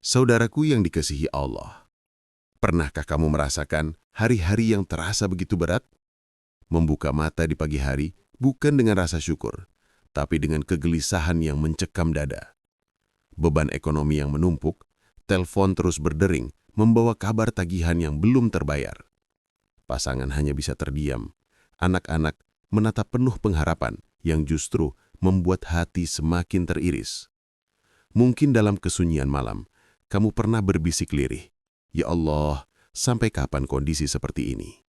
Saudaraku yang dikasihi Allah, pernahkah kamu merasakan hari-hari yang terasa begitu berat? Membuka mata di pagi hari bukan dengan rasa syukur, tapi dengan kegelisahan yang mencekam dada. Beban ekonomi yang menumpuk, telepon terus berdering, membawa kabar tagihan yang belum terbayar. Pasangan hanya bisa terdiam. Anak-anak menatap penuh pengharapan yang justru membuat hati semakin teriris. Mungkin dalam kesunyian malam, kamu pernah berbisik lirih, "Ya Allah, sampai kapan kondisi seperti ini?"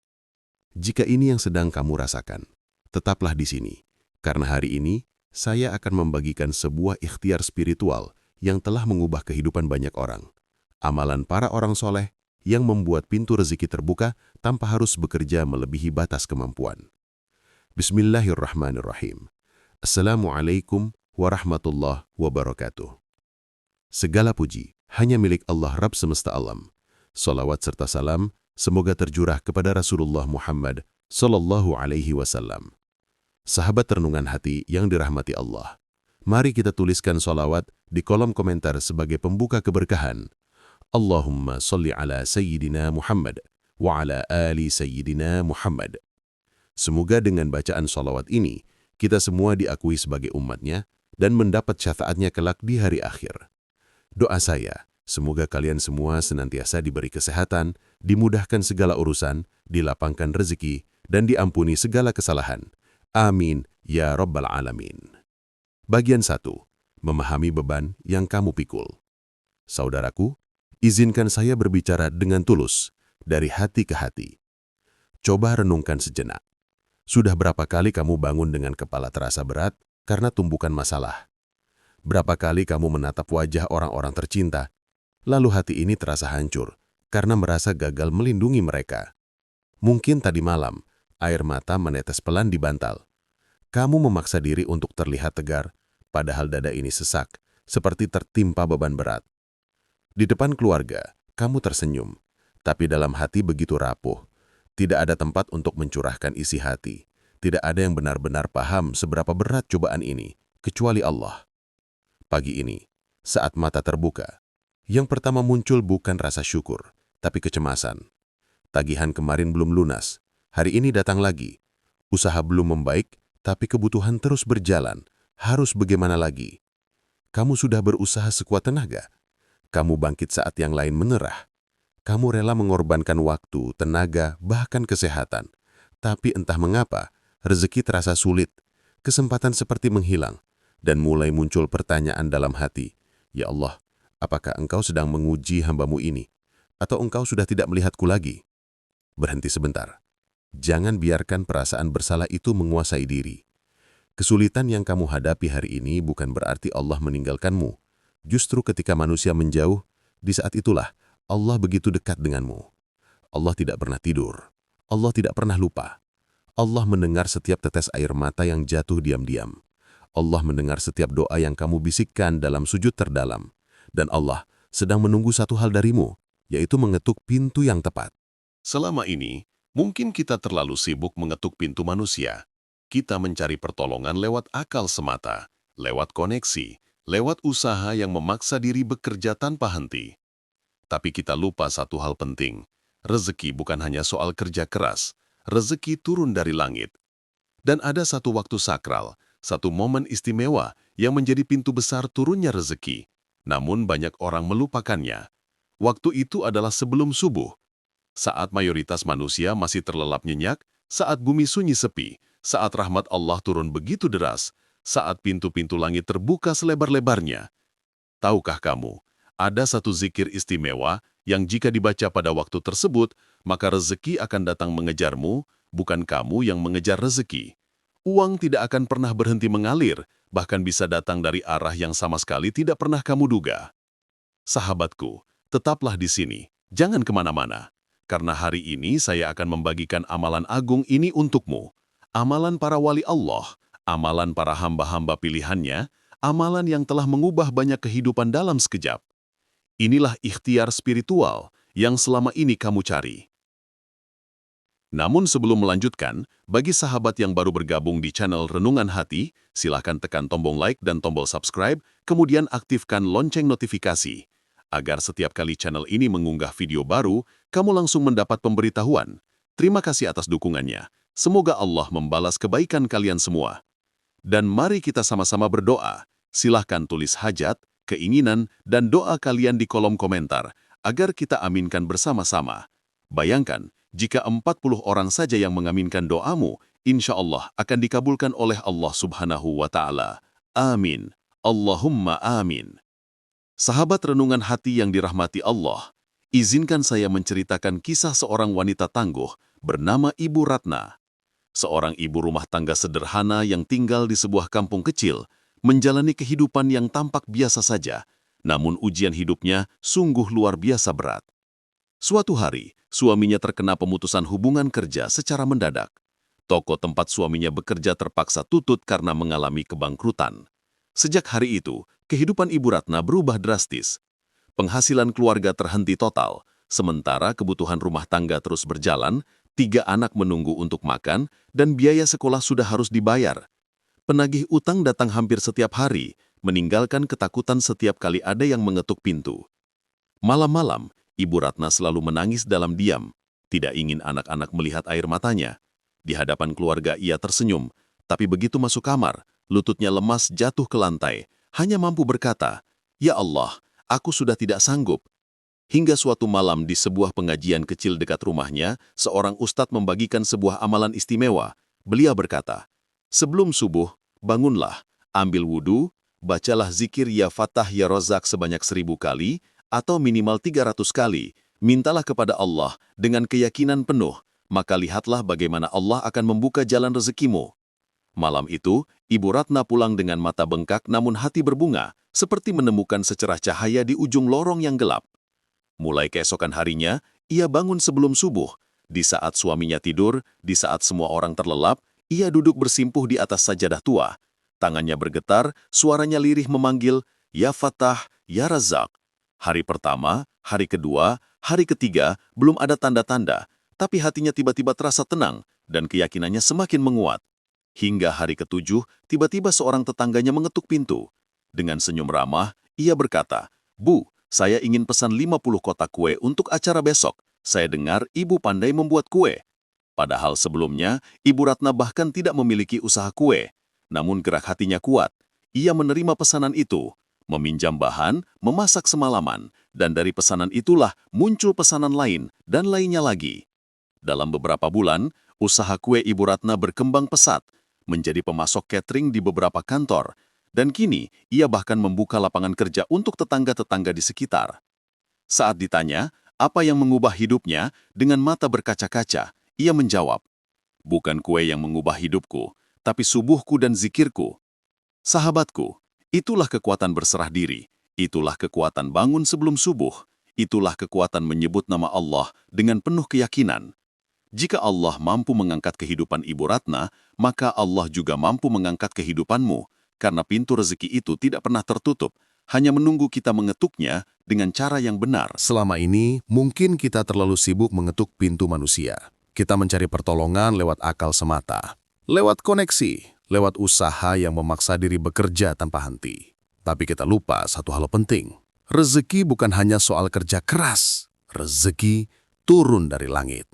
Jika ini yang sedang kamu rasakan, tetaplah di sini, karena hari ini saya akan membagikan sebuah ikhtiar spiritual yang telah mengubah kehidupan banyak orang. Amalan para orang soleh yang membuat pintu rezeki terbuka tanpa harus bekerja melebihi batas kemampuan. Bismillahirrahmanirrahim. Assalamualaikum warahmatullahi wabarakatuh. Segala puji hanya milik Allah Rabb semesta alam. Salawat serta salam semoga tercurah kepada Rasulullah Muhammad sallallahu alaihi wasallam. Sahabat renungan hati yang dirahmati Allah, mari kita tuliskan salawat di kolom komentar sebagai pembuka keberkahan. Allahumma salli ala Sayyidina Muhammad wa ala ali Sayyidina Muhammad. Semoga dengan bacaan salawat ini, kita semua diakui sebagai umatnya dan mendapat syafaatnya kelak di hari akhir. Doa saya, semoga kalian semua senantiasa diberi kesehatan, dimudahkan segala urusan, dilapangkan rezeki, dan diampuni segala kesalahan. Amin, ya Rabbal Alamin. Bagian 1. Memahami beban yang kamu pikul. Saudaraku, izinkan saya berbicara dengan tulus, dari hati ke hati. Coba renungkan sejenak. Sudah berapa kali kamu bangun dengan kepala terasa berat karena tumpukan masalah? Berapa kali kamu menatap wajah orang-orang tercinta, lalu hati ini terasa hancur karena merasa gagal melindungi mereka? Mungkin tadi malam, air mata menetes pelan di bantal. Kamu memaksa diri untuk terlihat tegar, padahal dada ini sesak, seperti tertimpa beban berat. Di depan keluarga, kamu tersenyum, tapi dalam hati begitu rapuh. Tidak ada tempat untuk mencurahkan isi hati. Tidak ada yang benar-benar paham seberapa berat cobaan ini, kecuali Allah. Pagi ini, saat mata terbuka, yang pertama muncul bukan rasa syukur, tapi kecemasan. Tagihan kemarin belum lunas, hari ini datang lagi. Usaha belum membaik, tapi kebutuhan terus berjalan. Harus bagaimana lagi? Kamu sudah berusaha sekuat tenaga. Kamu bangkit saat yang lain menyerah. Kamu rela mengorbankan waktu, tenaga, bahkan kesehatan. Tapi entah mengapa, rezeki terasa sulit. Kesempatan seperti menghilang. Dan mulai muncul pertanyaan dalam hati, "Ya Allah, apakah Engkau sedang menguji hamba-Mu ini? Atau Engkau sudah tidak melihatku lagi?" Berhenti sebentar. Jangan biarkan perasaan bersalah itu menguasai diri. Kesulitan yang kamu hadapi hari ini bukan berarti Allah meninggalkanmu. Justru ketika manusia menjauh, di saat itulah Allah begitu dekat denganmu. Allah tidak pernah tidur. Allah tidak pernah lupa. Allah mendengar setiap tetes air mata yang jatuh diam-diam. Allah mendengar setiap doa yang kamu bisikkan dalam sujud terdalam. Dan Allah sedang menunggu satu hal darimu, yaitu mengetuk pintu yang tepat. Selama ini, mungkin kita terlalu sibuk mengetuk pintu manusia. Kita mencari pertolongan lewat akal semata, lewat koneksi, lewat usaha yang memaksa diri bekerja tanpa henti. Tapi kita lupa satu hal penting. Rezeki bukan hanya soal kerja keras. Rezeki turun dari langit. Dan ada satu waktu sakral, satu momen istimewa yang menjadi pintu besar turunnya rezeki. Namun banyak orang melupakannya. Waktu itu adalah sebelum subuh. Saat mayoritas manusia masih terlelap nyenyak, saat bumi sunyi sepi, saat rahmat Allah turun begitu deras, saat pintu-pintu langit terbuka selebar-lebarnya. Tahukah kamu, ada satu zikir istimewa yang jika dibaca pada waktu tersebut, maka rezeki akan datang mengejarmu, bukan kamu yang mengejar rezeki. Uang tidak akan pernah berhenti mengalir, bahkan bisa datang dari arah yang sama sekali tidak pernah kamu duga. Sahabatku, tetaplah di sini, jangan kemana-mana. Karena hari ini saya akan membagikan amalan agung ini untukmu. Amalan para wali Allah, amalan para hamba-hamba pilihannya, amalan yang telah mengubah banyak kehidupan dalam sekejap. Inilah ikhtiar spiritual yang selama ini kamu cari. Namun sebelum melanjutkan, bagi sahabat yang baru bergabung di channel Renungan Hati, silakan tekan tombol like dan tombol subscribe, kemudian aktifkan lonceng notifikasi. agar setiap kali channel ini mengunggah video baru, kamu langsung mendapat pemberitahuan. Terima kasih atas dukungannya. Semoga Allah membalas kebaikan kalian semua. Dan mari kita sama-sama berdoa. Silahkan tulis hajat, keinginan, dan doa kalian di kolom komentar, agar kita aminkan bersama-sama. Bayangkan, jika 40 orang saja yang mengaminkan doamu, insya Allah akan dikabulkan oleh Allah Subhanahu wa Ta'ala. Amin. Allahumma amin. Sahabat renungan hati yang dirahmati Allah, izinkan saya menceritakan kisah seorang wanita tangguh bernama Ibu Ratna. Seorang ibu rumah tangga sederhana yang tinggal di sebuah kampung kecil, menjalani kehidupan yang tampak biasa saja, namun ujian hidupnya sungguh luar biasa berat. Suatu hari, suaminya terkena pemutusan hubungan kerja secara mendadak. Toko tempat suaminya bekerja terpaksa tutup karena mengalami kebangkrutan. Sejak hari itu, kehidupan Ibu Ratna berubah drastis. Penghasilan keluarga terhenti total, sementara kebutuhan rumah tangga terus berjalan, 3 anak menunggu untuk makan, dan biaya sekolah sudah harus dibayar. Penagih utang datang hampir setiap hari, meninggalkan ketakutan setiap kali ada yang mengetuk pintu. Malam-malam, Ibu Ratna selalu menangis dalam diam, tidak ingin anak-anak melihat air matanya. Di hadapan keluarga ia tersenyum, tapi begitu masuk kamar, lututnya lemas jatuh ke lantai, hanya mampu berkata, "Ya Allah, aku sudah tidak sanggup." Hingga suatu malam di sebuah pengajian kecil dekat rumahnya, seorang ustadz membagikan sebuah amalan istimewa. Beliau berkata, "Sebelum subuh, bangunlah, ambil wudhu, bacalah zikir Ya Fattah Ya Razak sebanyak 1000 kali, atau minimal 300 kali. Mintalah kepada Allah dengan keyakinan penuh, maka lihatlah bagaimana Allah akan membuka jalan rezekimu." Malam itu, Ibu Ratna pulang dengan mata bengkak namun hati berbunga, seperti menemukan secerah cahaya di ujung lorong yang gelap. Mulai keesokan harinya, ia bangun sebelum subuh. Di saat suaminya tidur, di saat semua orang terlelap, ia duduk bersimpuh di atas sajadah tua. Tangannya bergetar, suaranya lirih memanggil, "Ya Fattah, Ya Razak." Hari pertama, hari kedua, hari ketiga, belum ada tanda-tanda, tapi hatinya tiba-tiba terasa tenang dan keyakinannya semakin menguat. Hingga hari ke-7, tiba-tiba seorang tetangganya mengetuk pintu. Dengan senyum ramah, ia berkata, "Bu, saya ingin pesan 50 kotak kue untuk acara besok. Saya dengar ibu pandai membuat kue." Padahal sebelumnya, Ibu Ratna bahkan tidak memiliki usaha kue. Namun gerak hatinya kuat. Ia menerima pesanan itu, meminjam bahan, memasak semalaman, dan dari pesanan itulah muncul pesanan lain dan lainnya lagi. Dalam beberapa bulan, usaha kue Ibu Ratna berkembang pesat, menjadi pemasok catering di beberapa kantor, dan kini ia bahkan membuka lapangan kerja untuk tetangga-tetangga di sekitar. Saat ditanya, apa yang mengubah hidupnya, dengan mata berkaca-kaca, ia menjawab, "Bukan kue yang mengubah hidupku, tapi subuhku dan zikirku." Sahabatku, itulah kekuatan berserah diri, itulah kekuatan bangun sebelum subuh, itulah kekuatan menyebut nama Allah dengan penuh keyakinan. Jika Allah mampu mengangkat kehidupan Ibu Ratna, maka Allah juga mampu mengangkat kehidupanmu, karena pintu rezeki itu tidak pernah tertutup, hanya menunggu kita mengetuknya dengan cara yang benar. Selama ini, mungkin kita terlalu sibuk mengetuk pintu manusia. Kita mencari pertolongan lewat akal semata, lewat koneksi, lewat usaha yang memaksa diri bekerja tanpa henti. Tapi kita lupa satu hal penting. Rezeki bukan hanya soal kerja keras. Rezeki turun dari langit.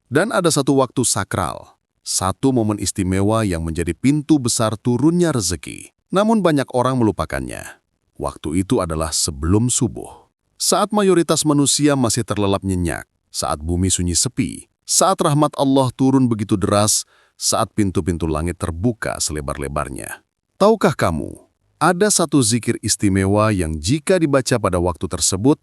Dan ada satu waktu sakral, satu momen istimewa yang menjadi pintu besar turunnya rezeki. Namun banyak orang melupakannya. Waktu itu adalah sebelum subuh. Saat mayoritas manusia masih terlelap nyenyak, saat bumi sunyi sepi, saat rahmat Allah turun begitu deras, saat pintu-pintu langit terbuka selebar-lebarnya. Tahukah kamu, ada satu zikir istimewa yang jika dibaca pada waktu tersebut,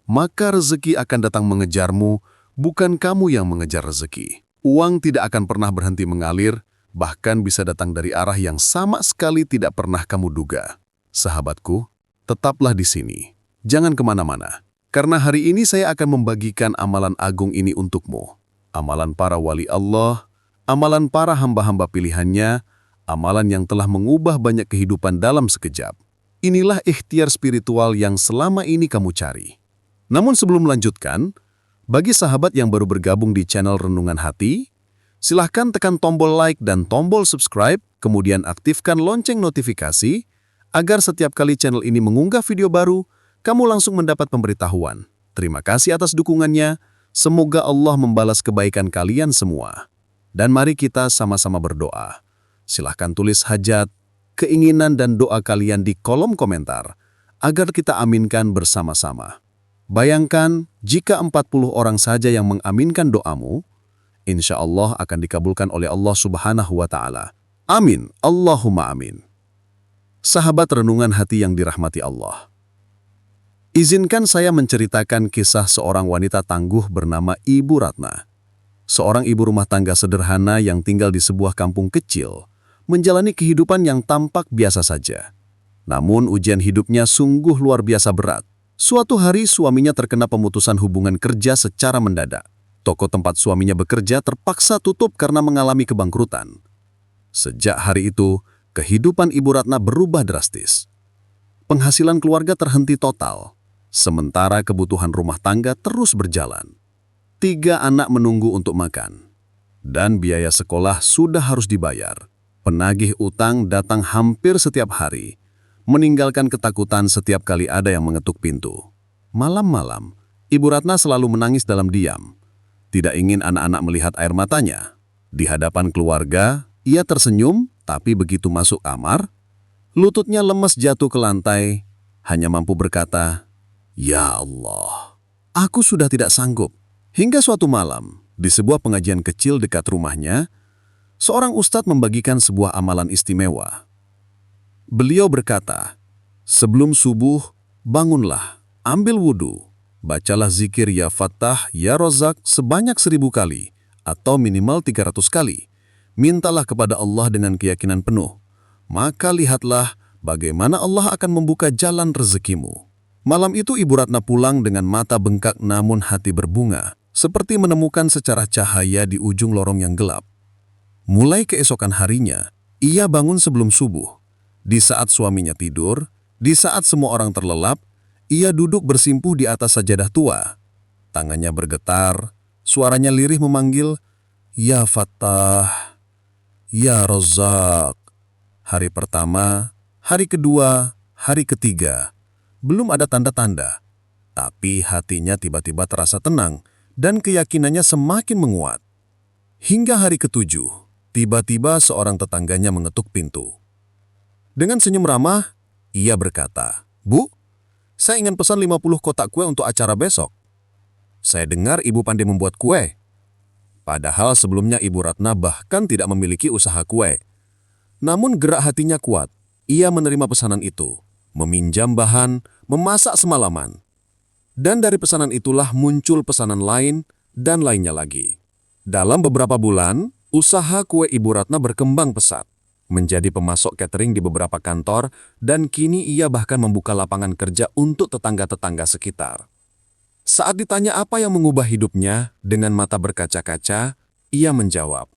maka rezeki akan datang mengejarmu, bukan kamu yang mengejar rezeki. Uang tidak akan pernah berhenti mengalir, bahkan bisa datang dari arah yang sama sekali tidak pernah kamu duga. Sahabatku, tetaplah di sini. Jangan kemana-mana. Karena hari ini saya akan membagikan amalan agung ini untukmu. Amalan para wali Allah, amalan para hamba-hamba pilihannya, amalan yang telah mengubah banyak kehidupan dalam sekejap. Inilah ikhtiar spiritual yang selama ini kamu cari. Namun sebelum melanjutkan, bagi sahabat yang baru bergabung di channel Renungan Hati, silahkan tekan tombol like dan tombol subscribe, kemudian aktifkan lonceng notifikasi, agar setiap kali channel ini mengunggah video baru, kamu langsung mendapat pemberitahuan. Terima kasih atas dukungannya. Semoga Allah membalas kebaikan kalian semua. Dan mari kita sama-sama berdoa. Silahkan tulis hajat, keinginan dan doa kalian di kolom komentar agar kita aminkan bersama-sama. Bayangkan jika 40 orang saja yang mengaminkan doamu, insya Allah akan dikabulkan oleh Allah Subhanahu wa Ta'ala. Amin. Allahumma amin. Sahabat renungan hati yang dirahmati Allah. Izinkan saya menceritakan kisah seorang wanita tangguh bernama Ibu Ratna. Seorang ibu rumah tangga sederhana yang tinggal di sebuah kampung kecil, menjalani kehidupan yang tampak biasa saja. Namun ujian hidupnya sungguh luar biasa berat. Suatu hari suaminya terkena pemutusan hubungan kerja secara mendadak. Toko tempat suaminya bekerja terpaksa tutup karena mengalami kebangkrutan. Sejak hari itu, kehidupan Ibu Ratna berubah drastis. Penghasilan keluarga terhenti total. Sementara kebutuhan rumah tangga terus berjalan. 3 anak menunggu untuk makan. Dan biaya sekolah sudah harus dibayar. Penagih utang datang hampir setiap hari, meninggalkan ketakutan setiap kali ada yang mengetuk pintu. Malam-malam, Ibu Ratna selalu menangis dalam diam. Tidak ingin anak-anak melihat air matanya. Di hadapan keluarga, ia tersenyum, tapi begitu masuk kamar, lututnya lemas jatuh ke lantai, hanya mampu berkata, "Ya Allah, aku sudah tidak sanggup." Hingga suatu malam, di sebuah pengajian kecil dekat rumahnya, seorang ustadz membagikan sebuah amalan istimewa. Beliau berkata, "Sebelum subuh, bangunlah, ambil wudhu, bacalah zikir Ya Fattah, Ya Razak sebanyak 1000 kali, atau minimal 300 kali. Mintalah kepada Allah dengan keyakinan penuh. Maka lihatlah bagaimana Allah akan membuka jalan rezekimu." Malam itu Ibu Ratna pulang dengan mata bengkak namun hati berbunga, seperti menemukan secerah cahaya di ujung lorong yang gelap. Mulai keesokan harinya, ia bangun sebelum subuh. Di saat suaminya tidur, di saat semua orang terlelap, ia duduk bersimpuh di atas sajadah tua. Tangannya bergetar, suaranya lirih memanggil, "Ya Fattah, Ya Razak." Hari pertama, hari kedua, hari ketiga. Belum ada tanda-tanda, tapi hatinya tiba-tiba terasa tenang dan keyakinannya semakin menguat. Hingga hari ke-7, tiba-tiba seorang tetangganya mengetuk pintu. Dengan senyum ramah, ia berkata, "Bu, saya ingin pesan 50 kotak kue untuk acara besok. Saya dengar Ibu pandai membuat kue." Padahal sebelumnya Ibu Ratna bahkan tidak memiliki usaha kue. Namun gerak hatinya kuat, ia menerima pesanan itu, meminjam bahan, memasak semalaman. Dan dari pesanan itulah muncul pesanan lain dan lainnya lagi. Dalam beberapa bulan, usaha kue Ibu Ratna berkembang pesat, menjadi pemasok catering di beberapa kantor, dan kini ia bahkan membuka lapangan kerja untuk tetangga-tetangga sekitar. Saat ditanya apa yang mengubah hidupnya, dengan mata berkaca-kaca, ia menjawab,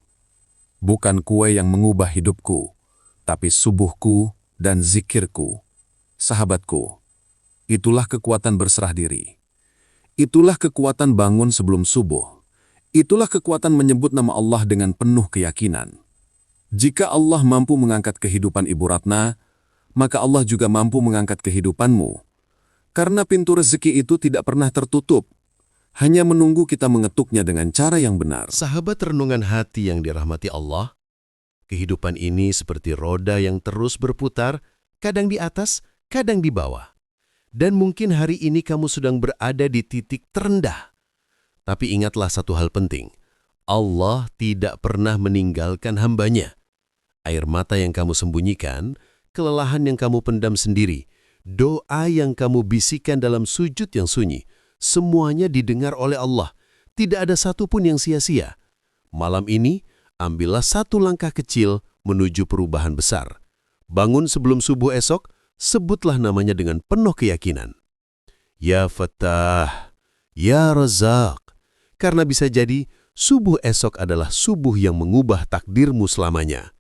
"Bukan kue yang mengubah hidupku, tapi subuhku dan zikirku." Sahabatku, itulah kekuatan berserah diri. Itulah kekuatan bangun sebelum subuh. Itulah kekuatan menyebut nama Allah dengan penuh keyakinan. Jika Allah mampu mengangkat kehidupan Ibu Ratna, maka Allah juga mampu mengangkat kehidupanmu. Karena pintu rezeki itu tidak pernah tertutup, hanya menunggu kita mengetuknya dengan cara yang benar. Sahabat renungan hati yang dirahmati Allah, kehidupan ini seperti roda yang terus berputar, kadang di atas, kadang di bawah. Dan mungkin hari ini kamu sedang berada di titik terendah. Tapi ingatlah satu hal penting, Allah tidak pernah meninggalkan hambanya. Air mata yang kamu sembunyikan, kelelahan yang kamu pendam sendiri, doa yang kamu bisikan dalam sujud yang sunyi, semuanya didengar oleh Allah. Tidak ada satupun yang sia-sia. Malam ini, ambillah satu langkah kecil menuju perubahan besar. Bangun sebelum subuh esok, sebutlah namanya dengan penuh keyakinan. Ya Fattah, Ya Razak. Karena bisa jadi, subuh esok adalah subuh yang mengubah takdirmu selamanya.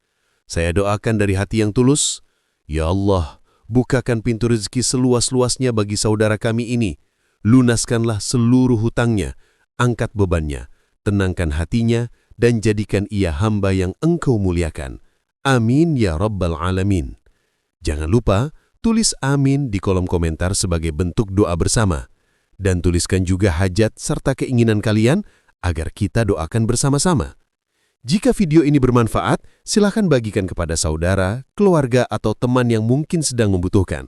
Saya doakan dari hati yang tulus, Ya Allah, bukakan pintu rezeki seluas-luasnya bagi saudara kami ini. Lunaskanlah seluruh hutangnya, angkat bebannya, tenangkan hatinya, dan jadikan ia hamba yang Engkau muliakan. Amin ya Rabbal Alamin. Jangan lupa, Tulis amin di kolom komentar sebagai bentuk doa bersama. Dan tuliskan juga hajat serta keinginan kalian agar kita doakan bersama-sama. Jika video ini bermanfaat, silakan bagikan kepada saudara, keluarga, atau teman yang mungkin sedang membutuhkan.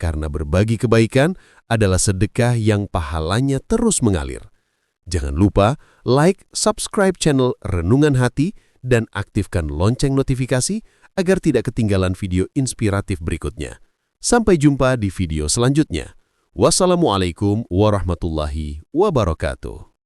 Karena berbagi kebaikan adalah sedekah yang pahalanya terus mengalir. Jangan lupa like, subscribe channel Renungan Hati, dan aktifkan lonceng notifikasi agar tidak ketinggalan video inspiratif berikutnya. Sampai jumpa di video selanjutnya. Wassalamualaikum warahmatullahi wabarakatuh.